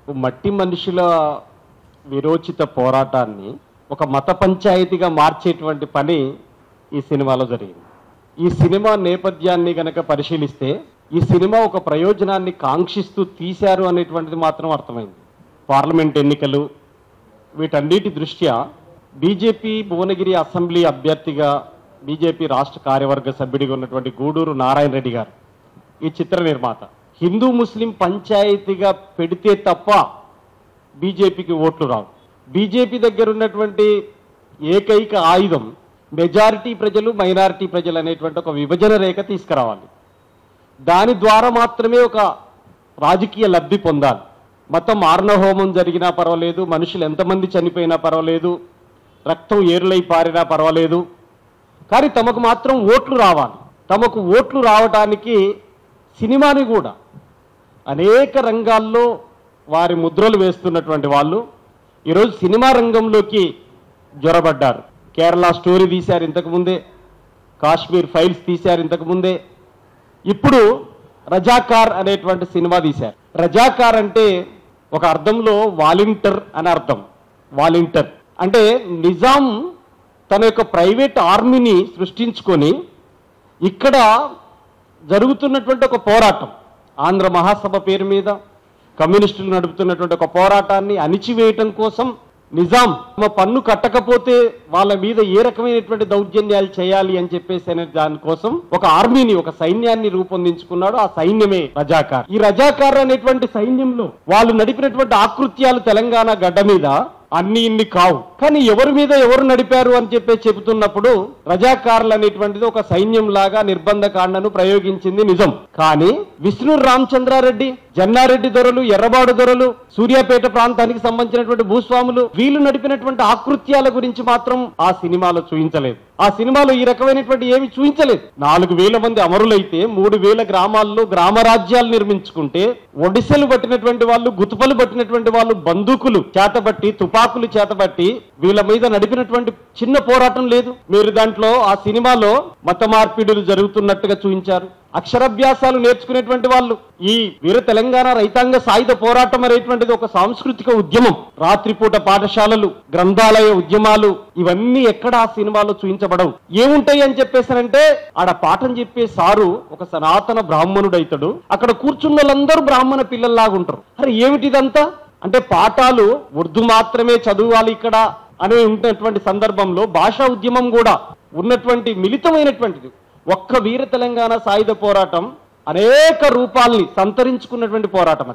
మట్టి మనుషుల విరోచిత పోరాటాన్ని ఒక మత పంచాయతీగా మార్చేటువంటి పని ఈ సినిమాలో జరిగింది. ఈ సినిమా నేపథ్యాన్ని గనక పరిశీలిస్తే ఈ సినిమా ఒక ప్రయోజనాన్ని కాంక్షిస్తూ తీశారు అనేటువంటిది మాత్రం అర్థమైంది. పార్లమెంట్ ఎన్నికలు వీటన్నిటి దృష్ట్యా బీజేపీ భువనగిరి అసెంబ్లీ అభ్యర్థిగా బీజేపీ రాష్ట్ర కార్యవర్గ సభ్యుడిగా ఉన్నటువంటి గూడూరు నారాయణ రెడ్డి గారు ఈ చిత్ర నిర్మాత. హిందూ ముస్లిం పంచాయతీగా పెడితే తప్ప బీజేపీకి ఓట్లు రావు. బీజేపీ దగ్గర ఉన్నటువంటి ఏకైక ఆయుధం మెజారిటీ ప్రజలు మైనారిటీ ప్రజలు అనేటువంటి ఒక విభజన రేఖ తీసుకురావాలి. దాని ద్వారా మాత్రమే ఒక రాజకీయ లబ్ధి పొందాలి. మొత్తం మారణహోమం జరిగినా పర్వాలేదు, మనుషులు ఎంతమంది చనిపోయినా పర్వాలేదు, రక్తం ఏరులై పారినా పర్వాలేదు, కానీ తమకు మాత్రం ఓట్లు రావాలి. తమకు ఓట్లు రావడానికి సినిమాని కూడా అనేక రంగాల్లో వారి ముద్రలు వేస్తున్నటువంటి వాళ్ళు ఈరోజు సినిమా రంగంలోకి జ్వరబడ్డారు. కేరళ స్టోరీ తీశారు ఇంతకుముందే, కాశ్మీర్ ఫైల్స్ తీశారు ఇంతకుముందే, ఇప్పుడు రజాకార్ అనేటువంటి సినిమా తీశారు. రజాకార్ అంటే ఒక అర్థంలో వాలంటీర్ అని అర్థం. వాలంటీర్ అంటే నిజాం తన యొక్క ప్రైవేట్ ఆర్మీని సృష్టించుకొని ఇక్కడ జరుగుతున్నటువంటి ఒక పోరాటం, ఆంధ్ర మహాసభ పేరు మీద కమ్యూనిస్టులు నడుపుతున్నటువంటి ఒక పోరాటాన్ని అణిచివేయటం కోసం నిజాం తమ పన్ను కట్టకపోతే వాళ్ళ మీద ఏ రకమైనటువంటి దౌర్జన్యాలు చేయాలి అని చెప్పేసి అనే దానికోసం ఒక ఆర్మీని, ఒక సైన్యాన్ని రూపొందించుకున్నాడు. ఆ సైన్యమే రజాకార్. ఈ రజాకార్ అనేటువంటి సైన్యంలో వాళ్ళు నడిపినటువంటి ఆకృత్యాలు తెలంగాణ గడ్డ మీద అన్ని ఇన్ని కావు, కానీ ఎవరి మీద ఎవరు నడిపారు అని చెబుతున్నప్పుడు రజాకార్లు అనేటువంటిది ఒక సైన్యం లాగా నిర్బంధకాండను ప్రయోగించింది నిజం. కానీ విష్ణు రామచంద్రారెడ్డి, జన్నారెడ్డి దొరలు, ఎర్రబాడు దొరలు, సూర్యాపేట ప్రాంతానికి సంబంధించినటువంటి భూస్వాములు వీళ్ళు నడిపినటువంటి ఆకృత్యాల గురించి మాత్రం ఆ సినిమాలో చూపించలేదు. ఆ సినిమాలో ఈ రకమైనటువంటి ఏమి చూపించలేదు. 4,000 మంది అమరులైతే 3,000 గ్రామాల్లో గ్రామరాజ్యాలు నిర్మించుకుంటే ఒడిసెలు పట్టినటువంటి వాళ్ళు, గుతుపలు పట్టినటువంటి వాళ్ళు బందూకులు చేతబట్టి, తుపాకులు చేతబట్టి వీళ్ళ మీద నడిపినటువంటి చిన్న పోరాటం లేదు. మీరు దాంట్లో ఆ సినిమాలో మత మార్పిడులు జరుగుతున్నట్టుగా చూపించారు. అక్షరాభ్యాసాలు నేర్చుకునేటువంటి వాళ్ళు, ఈ వీర తెలంగాణ రైతాంగ సాయుధ పోరాటం అనేటువంటిది ఒక సాంస్కృతిక ఉద్యమం. రాత్రిపూట పాఠశాలలు, గ్రంథాలయ ఉద్యమాలు ఇవన్నీ ఎక్కడ ఆ సినిమాలో చూపించబడవు. ఏముంటాయి అని చెప్పేసానంటే ఆడ పాఠం చెప్పే సారు ఒక సనాతన బ్రాహ్మణుడు అవుతాడు, అక్కడ కూర్చున్న వాళ్ళందరూ బ్రాహ్మణ పిల్లల్లాగా ఉంటారు. అరే ఏమిటిదంతా అంటే పాఠాలు ఉర్దూ మాత్రమే చదవాలి ఇక్కడ అనే ఉన్నటువంటి సందర్భంలో భాషా ఉద్యమం కూడా ఉన్నటువంటి మిళితమైనటువంటిది. ఒక్క వీర తెలంగాణ సాయుధ పోరాటం అనేక రూపాల్ని సంతరించుకున్నటువంటి పోరాటం.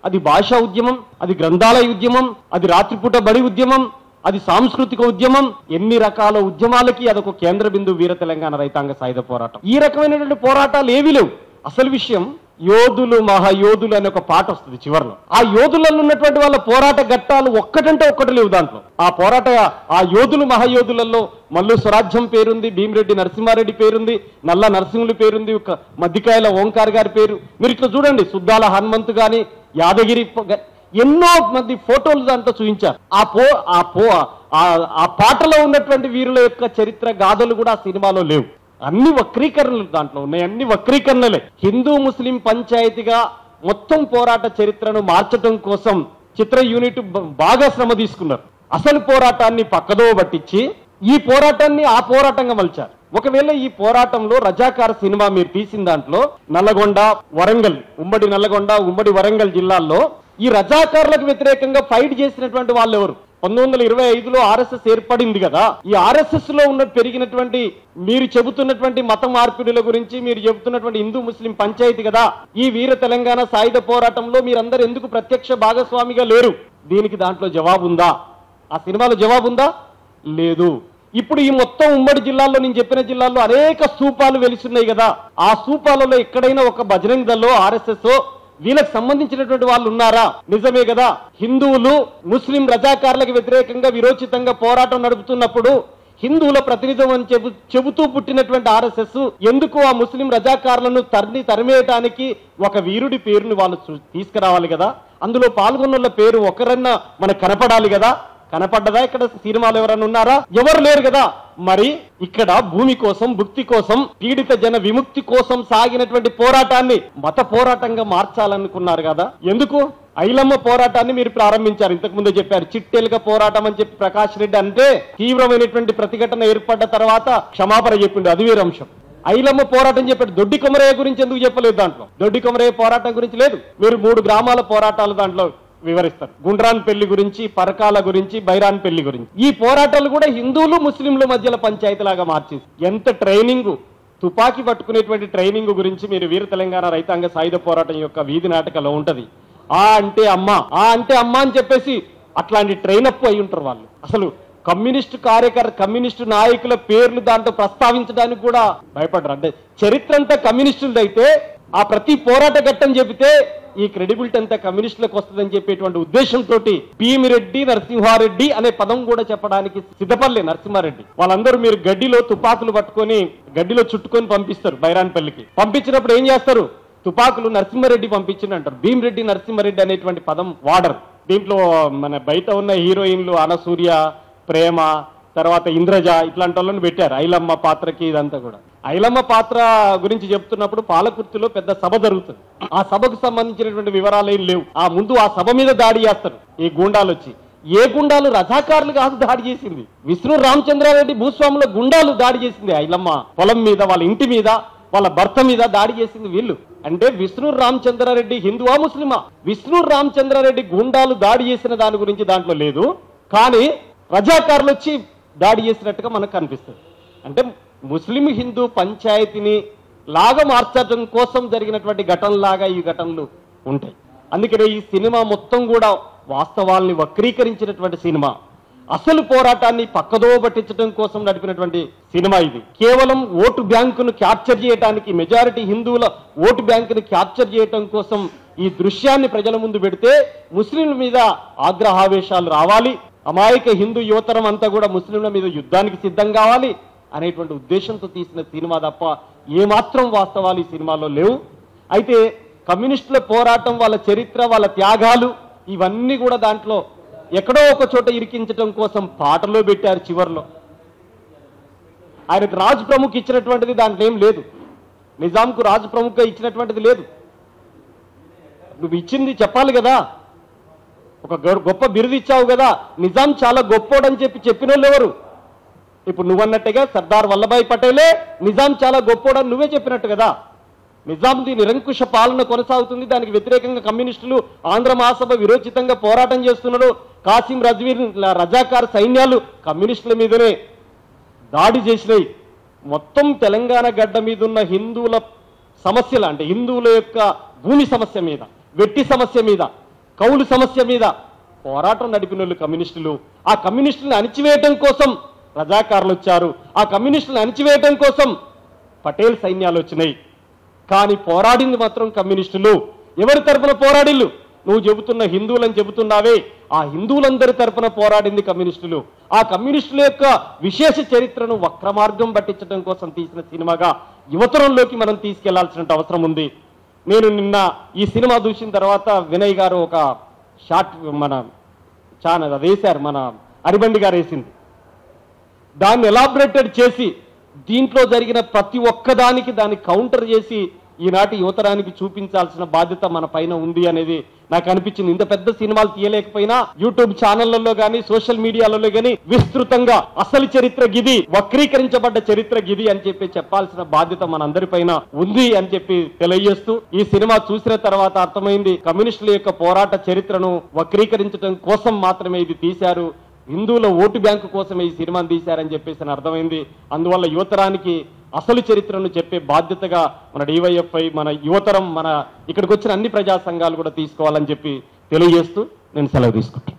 అది భాషా ఉద్యమం, అది గ్రంథాలయ ఉద్యమం, అది రాత్రిపూట బడి ఉద్యమం, అది సాంస్కృతిక ఉద్యమం. ఎన్ని రకాల ఉద్యమాలకి అదొక కేంద్ర బిందువు వీర తెలంగాణ రైతాంగ సాయుధ పోరాటం. ఈ రకమైనటువంటి పోరాటాలు ఏవీ లేవు. అసలు విషయం యోధులు మహాయోధులు అనే ఒక పాట వస్తుంది చివరిలో. ఆ యోధులలో ఉన్నటువంటి వాళ్ళ పోరాట ఘట్టాలు ఒక్కటంటే ఒక్కటి లేవు దాంట్లో. ఆ యోధులు మహాయోధులలో మల్లు స్వరాజ్యం పేరుంది, భీమిరెడ్డి నరసింహారెడ్డి పేరుంది, నల్ల నరసింహులు పేరుంది, ఒక మద్దికాయల ఓంకార్ గారి పేరు. మీరు ఇట్లా చూడండి, సుద్దాల హనుమంతు గాని, యాదగిరి, ఎన్నో మంది ఫోటోలు దాంట్లో చూపించారు. ఆ పాటలో ఉన్నటువంటి వీరుల యొక్క చరిత్ర గాథలు కూడా ఆ సినిమాలో లేవు. అన్ని వక్రీకరణలు దాంట్లో ఉన్నాయి, అన్ని వక్రీకరణలే. హిందూ ముస్లిం పంచాయతీగా మొత్తం పోరాట చరిత్రను మార్చడం కోసం చిత్ర యూనిట్ బాగా శ్రమ తీసుకున్నారు. అసలు పోరాటాన్ని పక్కదో పట్టించి ఈ పోరాటాన్ని ఆ పోరాటంగా మలిచారు. ఒకవేళ ఈ పోరాటంలో రజాకార సినిమా మీరు తీసిన దాంట్లో నల్లగొండ, వరంగల్, ఉమ్మడి నల్లగొండ, ఉమ్మడి వరంగల్ జిల్లాల్లో ఈ రజాకారులకు వ్యతిరేకంగా ఫైట్ చేసినటువంటి వాళ్ళు ఎవరు? 1925లో ఆర్ఎస్ఎస్ ఏర్పడింది కదా. ఈ ఆర్ఎస్ఎస్ లో పెరిగినటువంటి మీరు చెబుతున్నటువంటి మత మార్పిడుల గురించి, మీరు చెబుతున్నటువంటి హిందూ ముస్లిం పంచాయతీ కదా, ఈ వీర తెలంగాణ సాయుధ పోరాటంలో మీరందరూ ఎందుకు ప్రత్యక్ష భాగస్వామిగా లేరు? దీనికి దాంట్లో జవాబు ఉందా? ఆ సినిమాలో జవాబు ఉందా? లేదు. ఇప్పుడు ఈ మొత్తం ఉమ్మడి జిల్లాల్లో, నేను చెప్పిన జిల్లాల్లో అనేక స్తూపాలు వెలిస్తున్నాయి కదా. ఆ స్తూపాలలో ఎక్కడైనా ఒక బజరంగ్ దళ్, ఆర్ఎస్ఎస్ వీళ్ళకి సంబంధించినటువంటి వాళ్ళు ఉన్నారా? నిజమే కదా. హిందువులు ముస్లిం రజాకారులకు వ్యతిరేకంగా విరోచితంగా పోరాటం నడుపుతున్నప్పుడు హిందువుల ప్రతినిధం అని చెబుతూ పుట్టినటువంటి ఆర్ఎస్ఎస్ ఎందుకు ఆ ముస్లిం రజాకారులను తరిమేయటానికి ఒక వీరుడి పేరుని వాళ్ళు తీసుకురావాలి కదా. అందులో పాల్గొన్న పేరు ఒకరన్నా మనకు కనపడాలి కదా. కనపడ్డదా? ఇక్కడ సినిమాలు ఎవరన్నా ఉన్నారా? ఎవరు లేరు కదా. మరి ఇక్కడ భూమి కోసం, భుక్తి కోసం, పీడిత జన విముక్తి కోసం సాగినటువంటి పోరాటాన్ని మత పోరాటంగా మార్చాలనుకున్నారు కదా. ఎందుకు? ఐలమ్మ పోరాటాన్ని మీరు ప్రారంభించారు, ఇంతకు ముందే చెప్పారు. చిట్టెలుక పోరాటం అని చెప్పి ప్రకాష్ రెడ్డి అంటే తీవ్రమైనటువంటి ప్రతిఘటన ఏర్పడ్డ తర్వాత క్షమాపణ చెప్పిండు, అది వేరే అంశం. ఐలమ్మ పోరాటం చెప్పాడు. దొడ్డి కొమరయ్య గురించి ఎందుకు చెప్పలేదు దాంట్లో? దొడ్డి కొమరయ్య పోరాటం గురించి లేదు. మీరు 3 గ్రామాల పోరాటాలు దాంట్లో వివరిస్తారు. గుండ్రాన్ పెళ్లి గురించి, పరకాల గురించి, బైరాన్ పెళ్లి గురించి. ఈ పోరాటాలు కూడా హిందువులు ముస్లింల మధ్యలో పంచాయతీలాగా మార్చేసి ఎంత ట్రైనింగ్, తుపాకీ పట్టుకునేటువంటి ట్రైనింగ్ గురించి మీరు వీర తెలంగాణ రైతాంగ సాయుధ పోరాటం యొక్క వీధి నాటకాలో ఉంటది. ఆ అంటే అమ్మ అని చెప్పేసి అట్లాంటి ట్రైనప్ అయి ఉంటారు వాళ్ళు. అసలు కమ్యూనిస్టు నాయకుల పేర్లు దాంట్లో ప్రస్తావించడానికి కూడా భయపడరు. అంటే చరిత్ర అంతా కమ్యూనిస్టులదైతే ఆ ప్రతి పోరాట ఘట్టం చెబితే ఈ క్రెడిబిలిటీ అంతా కమ్యూనిస్టులకు వస్తుందని చెప్పేటువంటి ఉద్దేశంతో భీమిరెడ్డి నరసింహారెడ్డి అనే పదం కూడా చెప్పడానికి సిద్ధపడలే నరసింహారెడ్డి. వాళ్ళందరూ మీరు గడ్డిలో తుపాకులు పట్టుకొని గడ్డిలో చుట్టుకొని పంపిస్తారు బైరాన్పల్లికి. పంపించినప్పుడు ఏం చేస్తారు? తుపాకులు నరసింహారెడ్డి పంపించింది అంటారు. భీమిరెడ్డి నరసింహారెడ్డి అనేటువంటి పదం వాడరు. దీంట్లో మన బయట ఉన్న హీరోయిన్లు అనసూర్య, ప్రేమ, తర్వాత ఇంద్రజ ఇట్లాంటి వాళ్ళని పెట్టారు ఐలమ్మ పాత్రకి. ఇదంతా కూడా ఐలమ్మ పాత్ర గురించి చెప్తున్నప్పుడు పాలకుర్తిలో పెద్ద సభ జరుగుతుంది. ఆ సభకు సంబంధించినటువంటి వివరాలు ఏం లేవు. ఆ ముందు ఆ సభ మీద దాడి చేస్తారు ఈ గుండాలు వచ్చి. ఏ గుండాలు? రజాకారులు కాదు దాడి చేసింది. విష్ణు రామచంద్రారెడ్డి భూస్వాముల గుండాలు దాడి చేసింది. ఐలమ్మ పొలం మీద, వాళ్ళ ఇంటి మీద, వాళ్ళ భర్త మీద దాడి చేసింది వీళ్ళు. అంటే విష్ణు రామచంద్రారెడ్డి హిందువా ముస్లిమా? విష్ణు రామచంద్రారెడ్డి గుండాలు దాడి చేసిన దాని గురించి దాంట్లో లేదు, కానీ రజాకారులు వచ్చి దాడి చేసినట్టుగా మనకు కనిపిస్తుంది. అంటే ముస్లిం హిందూ పంచాయతీని లాగా మార్చడం కోసం జరిగినటువంటి ఘటనలాగా ఈ ఘటనలు ఉంటాయి. అందుకనే ఈ సినిమా మొత్తం కూడా వాస్తవాల్ని వక్రీకరించినటువంటి సినిమా. అసలు పోరాటాన్ని పక్కదో పట్టించడం కోసం నడిపినటువంటి సినిమా ఇది. కేవలం ఓటు బ్యాంకును క్యాప్చర్ చేయడానికి, మెజారిటీ హిందువుల ఓటు బ్యాంకును క్యాప్చర్ చేయడం కోసం ఈ దృశ్యాన్ని ప్రజల ముందు పెడితే ముస్లింల మీద ఆగ్రహావేశాలు రావాలి, అమాయక హిందూ యువతరం అంతా కూడా ముస్లింల మీద యుద్ధానికి సిద్ధం కావాలి అనేటువంటి ఉద్దేశంతో తీసిన సినిమా తప్ప ఏమాత్రం వాస్తవాలు ఈ సినిమాలో లేవు. అయితే కమ్యూనిస్టుల పోరాటం, వాళ్ళ చరిత్ర, వాళ్ళ త్యాగాలు ఇవన్నీ కూడా దాంట్లో ఎక్కడో ఒక చోట ఇరికించడం కోసం పాటలో పెట్టారు. చివర్లో ఆయనకు రాజ్ ప్రముఖ్ ఇచ్చినటువంటిది దాంట్లో ఏం లేదు. నిజాంకు రాజ్ ప్రముఖ్గా ఇచ్చినటువంటిది లేదు. నువ్వు ఇచ్చింది చెప్పాలి కదా. ఒక గొప్ప బిరుదు ఇచ్చావు కదా, నిజాం చాలా గొప్పోడని చెప్పిన వాళ్ళు ఎవరు? ఇప్పుడు నువ్వన్నట్టుగా సర్దార్ వల్లభాయ్ పటేలే నిజాం చాలా గొప్పోడని నువ్వే చెప్పినట్టు కదా. నిజాంది నిరంకుశ పాలన కొనసాగుతుంది, దానికి వ్యతిరేకంగా కమ్యూనిస్టులు ఆంధ్ర మహాసభ విరోచితంగా పోరాటం చేస్తున్నారు. కాసిం రజ్వీర్ రజాకార్ సైన్యాలు కమ్యూనిస్టుల మీదనే దాడి చేసినాయి. మొత్తం తెలంగాణ గడ్డ మీద ఉన్న హిందువుల సమస్యలు, అంటే హిందువుల యొక్క భూమి సమస్య మీద, వెట్టి సమస్య మీద, కౌలు సమస్య మీద పోరాటం నడిపిన వాళ్ళు కమ్యూనిస్టులు. ఆ కమ్యూనిస్టులను అణిచివేయటం కోసం రజాకారులు వచ్చారు, ఆ కమ్యూనిస్టులను అణిచివేయటం కోసం పటేల్ సైన్యాలు వచ్చినాయి. కానీ పోరాడింది మాత్రం కమ్యూనిస్టులు. ఎవరి తరపున పోరాడిల్లు? నువ్వు చెబుతున్న హిందువులని చెబుతున్నావే, ఆ హిందువులందరి తరపున పోరాడింది కమ్యూనిస్టులు. ఆ కమ్యూనిస్టుల యొక్క విశేష చరిత్రను వక్రమార్గం పట్టించడం కోసం తీసిన సినిమాగా యువతరంలోకి మనం తీసుకెళ్లాల్సిన అవసరం ఉంది. నేను నిన్న ఈ సినిమా చూసిన తర్వాత వినయ్ గారు ఒక షార్ట్ మన ఛానల్ అది వేశారు, మన అరిబండి గారు వేసింది. దాన్ని ఎలాబరేటెడ్ చేసి దీంట్లో జరిగిన ప్రతి ఒక్కదానికి దాన్ని కౌంటర్ చేసి ఈనాటి యువతరానికి చూపించాల్సిన బాధ్యత మన పైన ఉంది అనేది నాకు అనిపించింది. ఇంత పెద్ద సినిమాలు తీయలేకపోయినా యూట్యూబ్ ఛానళ్లలో కానీ సోషల్ మీడియాలలో కానీ విస్తృతంగా అసలు చరిత్ర గిది, వక్రీకరించబడ్డ చరిత్ర గిది అని చెప్పి చెప్పాల్సిన బాధ్యత మనందరి పైన ఉంది అని చెప్పి తెలియజేస్తూ, ఈ సినిమా చూసిన తర్వాత అర్థమైంది కమ్యూనిస్టుల యొక్క పోరాట చరిత్రను వక్రీకరించడం కోసం మాత్రమే ఇది తీశారు, హిందువుల ఓటు బ్యాంకు కోసమే ఈ సినిమాను తీశారని చెప్పేసి అర్థమైంది. అందువల్ల యువతరానికి అసలు చరిత్రను చెప్పే బాధ్యతగా మన డివైఎఫ్ఐ, మన యువతరం, మన ఇక్కడికి వచ్చిన అన్ని ప్రజా సంఘాలు కూడా తీసుకోవాలని చెప్పి తెలియజేస్తూ నేను సెలవు తీసుకుంటాను.